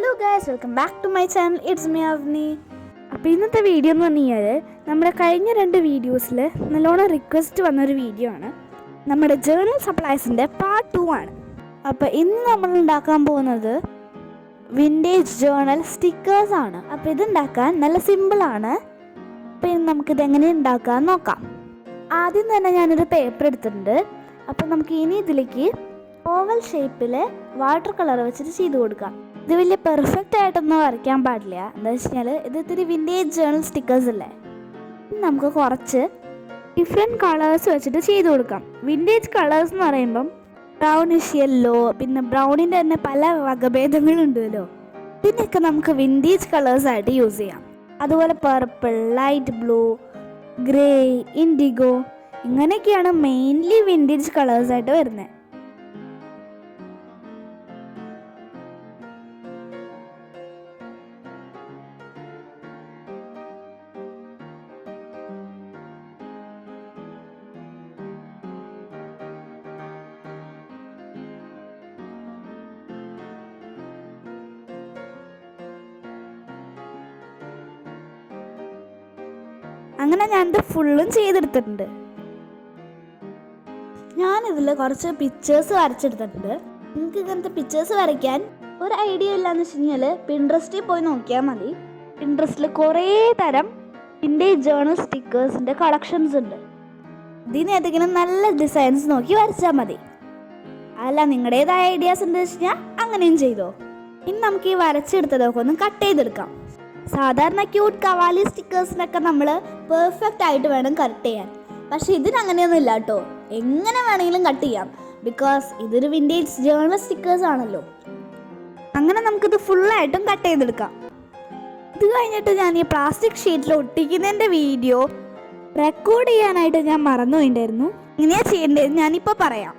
Hello guys, welcome back to my channel. It's me Avani. അപ്പോൾ ഇന്നത്തെ video എന്ന് പറഞ്ഞു കഴിഞ്ഞാൽ നമ്മുടെ കഴിഞ്ഞ 2 വീഡിയോസിൽ നല്ലോണം റിക്വസ്റ്റ് വന്നൊരു വീഡിയോ ആണ്. നമ്മുടെ ജേർണൽ സപ്ലൈസിൻ്റെ പാർട്ട് 2 ആണ്. അപ്പോൾ ഇന്ന് നമ്മൾ ഉണ്ടാക്കാൻ പോകുന്നത് വിൻറ്റേജ് ജേർണൽ സ്റ്റിക്കേഴ്സ് ആണ്. അപ്പോൾ ഇതുണ്ടാക്കാൻ നല്ല സിമ്പിളാണ്. അപ്പോൾ ഇന്ന് നമുക്കിത് എങ്ങനെ ഉണ്ടാക്കാൻ നോക്കാം. ആദ്യം തന്നെ ഞാനൊരു പേപ്പർ എടുത്തിട്ടുണ്ട്. അപ്പോൾ നമുക്ക് ഇനി ഇതിലേക്ക് ഓവൽ ഷേപ്പിൽ വാട്ടർ കളർ വെച്ചിട്ട് ചെയ്ത് കൊടുക്കാം. ഇത് വലിയ പെർഫെക്റ്റ് ആയിട്ടൊന്നും വരയ്ക്കാൻ പാടില്ല. എന്താ വെച്ച് കഴിഞ്ഞാൽ ഇത് ഇത്തിരി വിൻറ്റേജ് ജേർണൽ സ്റ്റിക്കേഴ്സ് അല്ലേ. നമുക്ക് കുറച്ച് ഡിഫറെൻറ്റ് കളേഴ്സ് വെച്ചിട്ട് ചെയ്ത് കൊടുക്കാം. വിൻറ്റേജ് കളേഴ്സ് എന്ന് പറയുമ്പം ബ്രൗണിഷ് യെല്ലോ, പിന്നെ ബ്രൗണിൻ്റെ തന്നെ പല വകഭേദങ്ങളുണ്ടല്ലോ. ഇതിനൊക്കെ നമുക്ക് വിൻറ്റേജ് കളേഴ്സായിട്ട് യൂസ് ചെയ്യാം. അതുപോലെ purple, light blue, grey, IndiGo, ഇങ്ങനെയൊക്കെയാണ് മെയിൻലി വിൻറ്റേജ് കളേഴ്സായിട്ട് വരുന്നത്. അങ്ങനെ ഞാനിത് ഫുള്ളും ചെയ്തെടുത്തിട്ടുണ്ട്. ഞാനിതിൽ കുറച്ച് പിക്ചേഴ്സ് വരച്ചെടുത്തിട്ടുണ്ട്. നിങ്ങൾക്ക് ഇങ്ങനത്തെ പിക്ചേഴ്സ് വരയ്ക്കാൻ ഒരു ഐഡിയ ഇല്ലയെന്ന് വെച്ച് കഴിഞ്ഞാൽ പിൻട്രസ്റ്റിൽ പോയി നോക്കിയാൽ മതി. പിൻട്രസ്റ്റിൽ കുറേ തരം വിൻറ്റേജ് ജേർണൽ സ്റ്റിക്കേഴ്സിൻ്റെ കളക്ഷൻസ് ഉണ്ട്. ഇതിന് ഏതെങ്കിലും നല്ല ഡിസൈൻസ് നോക്കി വരച്ചാൽ മതി. അല്ല നിങ്ങളുടേതായ ഐഡിയാസ് ഉണ്ട് വെച്ച് കഴിഞ്ഞാൽ അങ്ങനെയും ചെയ്തോ. ഇനി നമുക്ക് ഈ വരച്ചെടുത്തതൊക്കെ ഒന്ന് കട്ട് ചെയ്തെടുക്കാം. സാധാരണ ക്യൂട്ട് കവാലി സ്റ്റിക്കേഴ്സിനൊക്കെ നമ്മൾ പെർഫെക്റ്റ് ആയിട്ട് വേണം കട്ട് ചെയ്യാൻ. പക്ഷേ ഇതിനങ്ങനെയൊന്നും ഇല്ല കേട്ടോ. എങ്ങനെ വേണമെങ്കിലും കട്ട് ചെയ്യാം. ബിക്കോസ് ഇതൊരു വിൻറ്റേജ് ജേർണൽ സ്റ്റിക്കേഴ്സ് ആണല്ലോ. അങ്ങനെ നമുക്കിത് ഫുള്ളായിട്ടും കട്ട് ചെയ്തെടുക്കാം. ഇത് കഴിഞ്ഞിട്ട് ഞാൻ ഈ പ്ലാസ്റ്റിക് ഷീറ്റിൽ ഒട്ടിക്കുന്നതിൻ്റെ വീഡിയോ റെക്കോർഡ് ചെയ്യാനായിട്ട് ഞാൻ മറന്നു പോയിട്ടുണ്ടായിരുന്നു. എങ്ങനെയാണ് ചെയ്യേണ്ടത് ഞാനിപ്പോൾ പറയാം.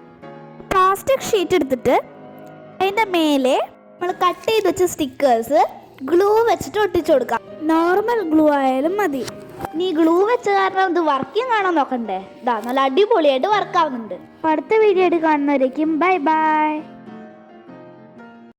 പ്ലാസ്റ്റിക് ഷീറ്റ് എടുത്തിട്ട് അതിൻ്റെ മേലെ നമ്മൾ കട്ട് ചെയ്ത് വെച്ച സ്റ്റിക്കേഴ്സ് ഗ്ലൂ വെച്ചിട്ട് ഒട്ടിച്ചു കൊടുക്കാം. നോർമൽ ഗ്ലൂ ആയാലും മതി. നീ ഗ്ലൂ വെച്ച കാരണം ഇത് വർക്കിംഗ് ആണോ നോക്കണ്ടേ. ഇതാ നല്ല അടിപൊളിയായിട്ട് വർക്കാവുന്നുണ്ട്. അടുത്ത വീഡിയോ ആയിട്ട് കാണുന്നവരേക്കും ബൈ ബൈ.